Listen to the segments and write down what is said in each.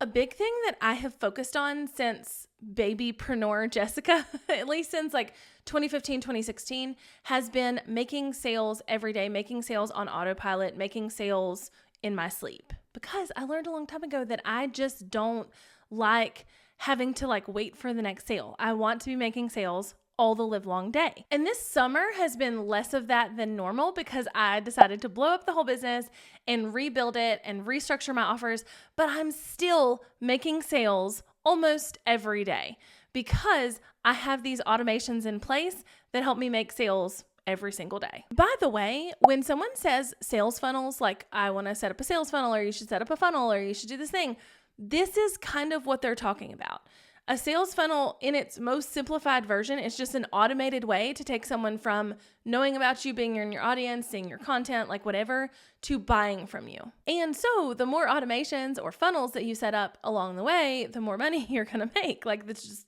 A big thing that I have focused on since babypreneur Jessica, at least since like 2015, 2016, has been making sales every day, making sales on autopilot, making sales in my sleep. Because I learned a long time ago that I just don't like having to like wait for the next sale. I want to be making sales all the live long day. And this summer has been less of that than normal because I decided to blow up the whole business and rebuild it and restructure my offers, but I'm still making sales almost every day because I have these automations in place that help me make sales every single day. By the way, when someone says sales funnels, like I want to set up a sales funnel, or you should set up a funnel, or you should do this thing, this is kind of what they're talking about. A sales funnel in its most simplified version is just an automated way to take someone from knowing about you, being in your audience, seeing your content, like whatever, to buying from you. And so the more automations or funnels that you set up along the way, the more money you're going to make. Like that's just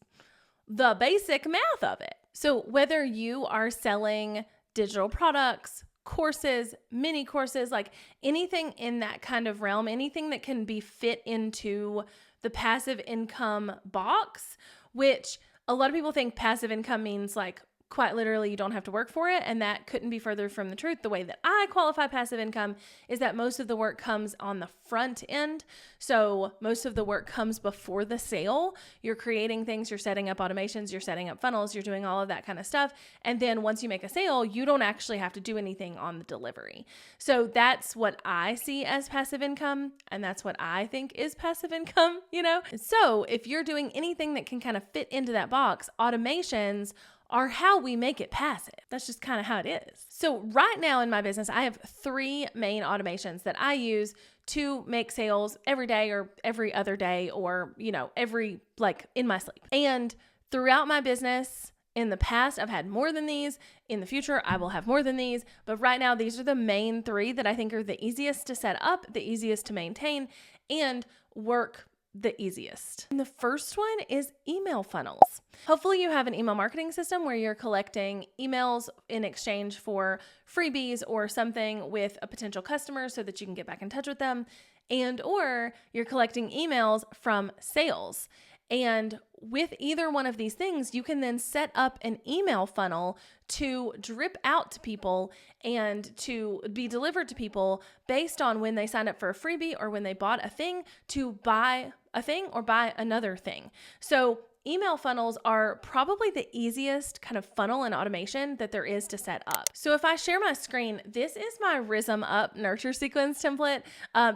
the basic math of it. So whether you are selling digital products, courses, mini courses, like anything in that kind of realm, anything that can be fit into the passive income box, which a lot of people think passive income means like quite literally you don't have to work for it. And that couldn't be further from the truth. The way that I qualify passive income is that most of the work comes on the front end. So most of the work comes before the sale. You're creating things, you're setting up automations, you're setting up funnels, you're doing all of that kind of stuff. And then once you make a sale, you don't actually have to do anything on the delivery. So that's what I see as passive income. And that's what I think is passive income, you know? So if you're doing anything that can kind of fit into that box, automations are how we make it passive. That's just kind of how it is. So right now in my business, I have 3 main automations that I use to make sales every day or every other day or, every like in my sleep. And throughout my business in the past, I've had more than these. In the future, I will have more than these. But right now, these are the main 3 that I think are the easiest to set up, the easiest to maintain, and work the easiest. And the first one is email funnels. Hopefully you have an email marketing system where you're collecting emails in exchange for freebies or something with a potential customer so that you can get back in touch with them, and or you're collecting emails from sales. And with either one of these things, you can then set up an email funnel to drip out to people and to be delivered to people based on when they signed up for a freebie or when they bought a thing to buy a thing or buy another thing. So email funnels are probably the easiest kind of funnel and automation that there is to set up. So if I share my screen, this is my Rhythm Up nurture sequence template.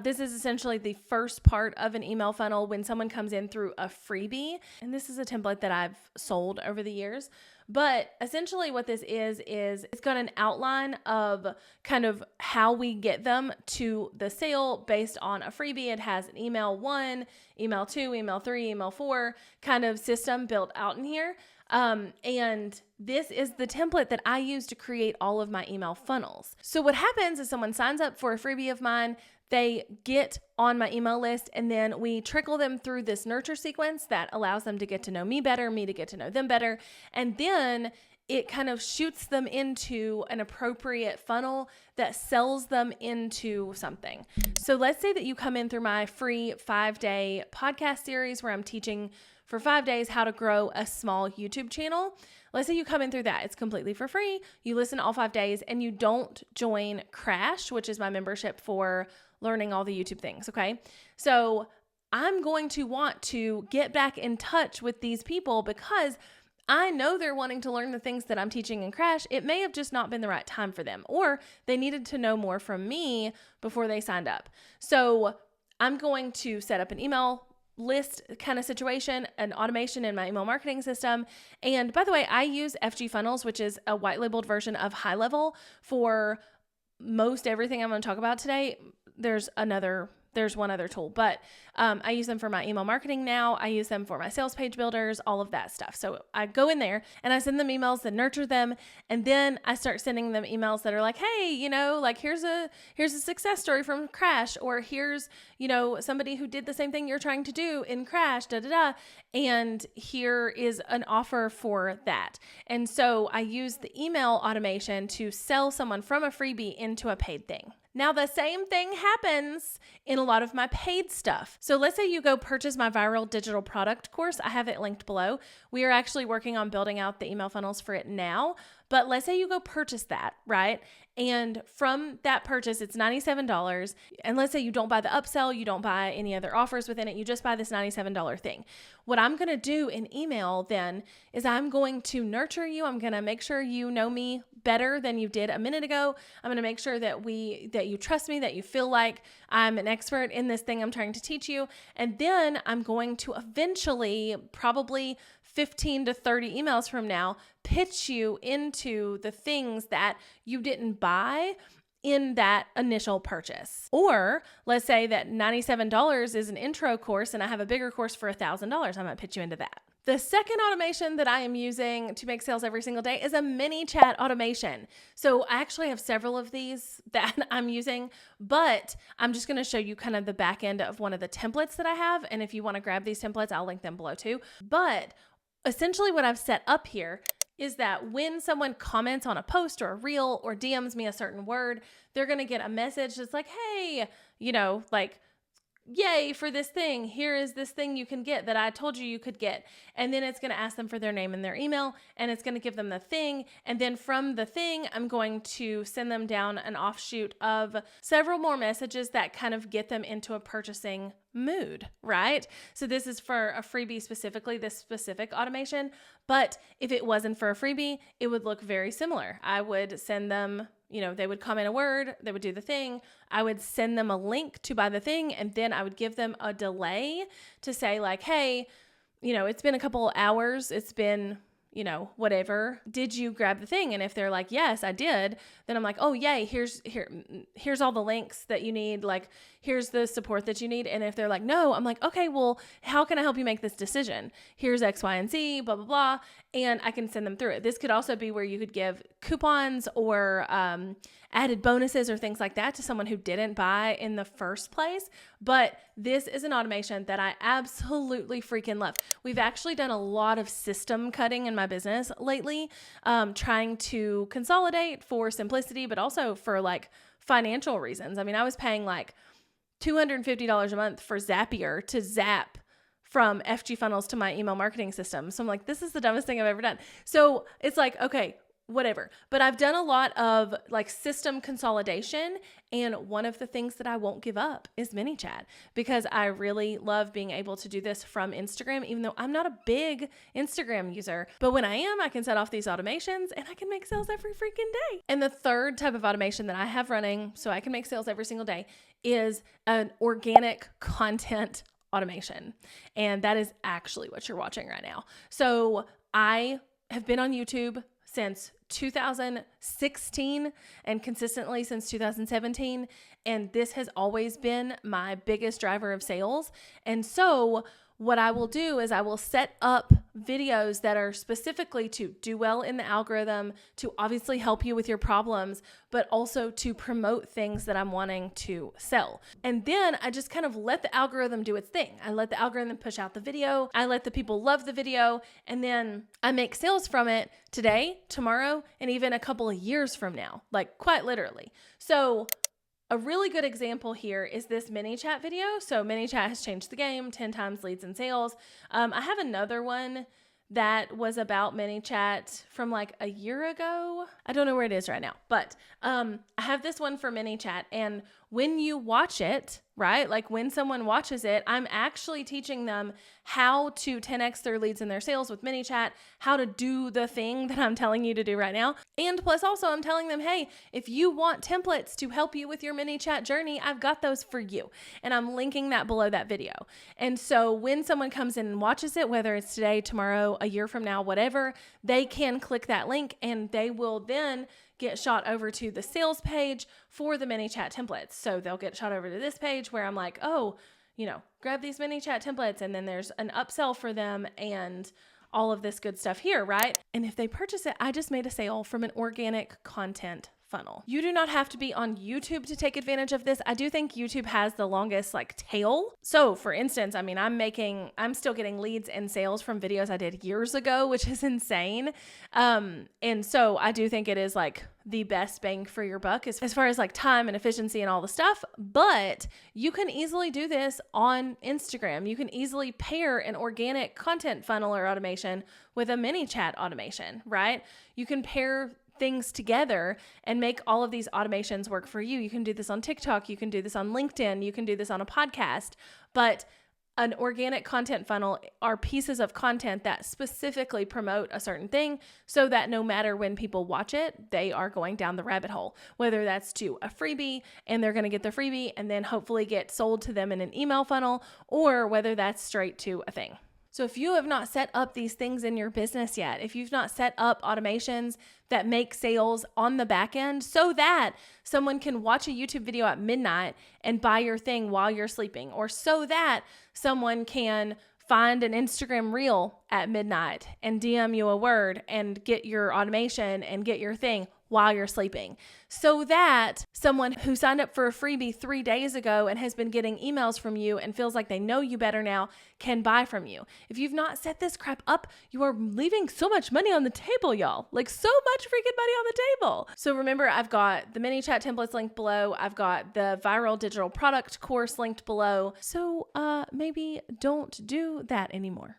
This is essentially the first part of an email funnel when someone comes in through a freebie. And this is a template that I've sold over the years. But essentially what this is it's got an outline of kind of how we get them to the sale based on a freebie. It has an email 1, email 2, email 3, email 4 kind of system built out in here. And this is the template that I use to create all of my email funnels. So what happens is someone signs up for a freebie of mine, they get on my email list, and then we trickle them through this nurture sequence that allows them to get to know me better, me to get to know them better. And then it kind of shoots them into an appropriate funnel that sells them into something. So let's say that you come in through my free 5-day podcast series where I'm teaching for 5 days how to grow a small YouTube channel. Let's say you come in through that. It's completely for free. You listen all 5 days and you don't join Crash, which is my membership for learning all the YouTube things, okay? So I'm going to want to get back in touch with these people because I know they're wanting to learn the things that I'm teaching in Crash. It may have just not been the right time for them, or they needed to know more from me before they signed up. So I'm going to set up an email list kind of situation, an automation in my email marketing system. And by the way, I use FG Funnels, which is a white labeled version of High Level for most everything I'm going to talk about today. There's one other tool, but I use them for my email marketing now. I use them for my sales page builders, all of that stuff. So I go in there and I send them emails that nurture them. And then I start sending them emails that are like, hey, like here's a success story from Crash, or here's, somebody who did the same thing you're trying to do in Crash, and here is an offer for that. And so I use the email automation to sell someone from a freebie into a paid thing. Now, the same thing happens in a lot of my paid stuff. So let's say you go purchase my viral digital product course. I have it linked below. We are actually working on building out the email funnels for it now. But let's say you go purchase that, right? And from that purchase, it's $97. And let's say you don't buy the upsell, you don't buy any other offers within it, you just buy this $97 thing. What I'm going to do in email then is I'm going to nurture you. I'm going to make sure you know me better than you did a minute ago. I'm going to make sure that you trust me, that you feel like I'm an expert in this thing I'm trying to teach you. And then I'm going to eventually, probably 15 to 30 emails from now, pitch you into the things that you didn't buy in that initial purchase. Or let's say that $97 is an intro course and I have a bigger course for $1,000. I'm going to pitch you into that. The second automation that I am using to make sales every single day is a mini chat automation. So I actually have several of these that I'm using, but I'm just going to show you kind of the back end of one of the templates that I have. And if you want to grab these templates, I'll link them below too. But essentially what I've set up here is that when someone comments on a post or a reel or DMs me a certain word, they're going to get a message that's like, hey, yay for this thing. Here is this thing you can get that I told you could get. And then it's going to ask them for their name and their email, and it's going to give them the thing. And then from the thing, I'm going to send them down an offshoot of several more messages that kind of get them into a purchasing mood, right? So this is for a freebie specifically, this specific automation. But if it wasn't for a freebie, it would look very similar. I would send them, they would comment a word, they would do the thing. I would send them a link to buy the thing, and then I would give them a delay to say like, hey, it's been a couple hours. It's been, whatever. Did you grab the thing? And if they're like, yes, I did, then I'm like, oh, yay, here's all the links that you need. Like, here's the support that you need. And if they're like, no, I'm like, okay, well, how can I help you make this decision? Here's X, Y, and Z, blah, blah, blah. And I can send them through it. This could also be where you could give coupons or added bonuses or things like that to someone who didn't buy in the first place. But this is an automation that I absolutely freaking love. We've actually done a lot of system cutting in my business lately, trying to consolidate for simplicity, but also for like financial reasons. I mean, I was paying like $250 a month for Zapier to zap from FG funnels to my email marketing system. So I'm like, this is the dumbest thing I've ever done. So it's like, okay, whatever. But I've done a lot of like system consolidation. And one of the things that I won't give up is mini chat, because I really love being able to do this from Instagram, even though I'm not a big Instagram user. But when I am, I can set off these automations and I can make sales every freaking day. And the third type of automation that I have running so I can make sales every single day is an organic content automation. And that is actually what you're watching right now. So I have been on YouTube since 2016 and consistently since 2017. And this has always been my biggest driver of sales. And so what I will do is I will set up videos that are specifically to do well in the algorithm, to obviously help you with your problems, but also to promote things that I'm wanting to sell. And then I just kind of let the algorithm do its thing. I let the algorithm push out the video. I let the people love the video. And then I make sales from it today, tomorrow, and even a couple of years from now, like quite literally. So a really good example here is this mini chat video. So mini chat has changed the game, 10 times leads and sales. I have another one that was about mini chat from like a year ago. I don't know where it is right now, but I have this one for mini chat. And when you watch it, right, like when someone watches it, I'm actually teaching them how to 10x their leads and their sales with mini chat, how to do the thing that I'm telling you to do right now. And plus also I'm telling them, hey, if you want templates to help you with your mini chat journey, I've got those for you. And I'm linking that below that video. And so when someone comes in and watches it, whether it's today, tomorrow, a year from now, whatever, they can click that link and they will then get shot over to the sales page for the mini chat templates. So they'll get shot over to this page where I'm like, oh, grab these mini chat templates, and then there's an upsell for them and all of this good stuff here, right? And if they purchase it, I just made a sale from an organic content funnel. You do not have to be on YouTube to take advantage of this. I do think YouTube has the longest tail. So for instance, I mean, I'm still getting leads and sales from videos I did years ago, which is insane. And so I do think it is the best bang for your buck as far as time and efficiency and all the stuff. But you can easily do this on Instagram. You can easily pair an organic content funnel or automation with a mini chat automation, right? You can pair things together and make all of these automations work for you. You can do this on TikTok. You can do this on LinkedIn. You can do this on a podcast. But an organic content funnel are pieces of content that specifically promote a certain thing so that no matter when people watch it, they are going down the rabbit hole, whether that's to a freebie and they're going to get the freebie and then hopefully get sold to them in an email funnel, or whether that's straight to a thing. So if you have not set up these things in your business yet, if you've not set up automations that make sales on the back end so that someone can watch a YouTube video at midnight and buy your thing while you're sleeping, or so that someone can find an Instagram reel at midnight and DM you a word and get your automation and get your thing while you're sleeping, so that someone who signed up for a freebie 3 days ago and has been getting emails from you and feels like they know you better now can buy from you. If you've not set this crap up, you are leaving so much money on the table, y'all. So much freaking money on the table. So remember, I've got the mini chat templates linked below. I've got the viral digital product course linked below. So maybe don't do that anymore.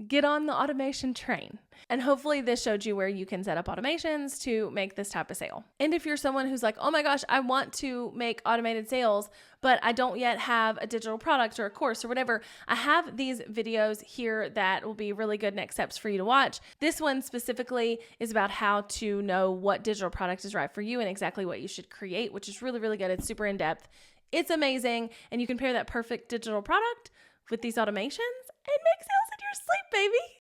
Get on the automation train. And hopefully this showed you where you can set up automations to make this type of sale. And if you're someone who's like, oh my gosh, I want to make automated sales, but I don't yet have a digital product or a course or whatever, I have these videos here that will be really good next steps for you to watch. This one specifically is about how to know what digital product is right for you and exactly what you should create, which is really, really good. It's super in depth. It's amazing. And you can pair that perfect digital product with these automations and make sales in your sleep, baby.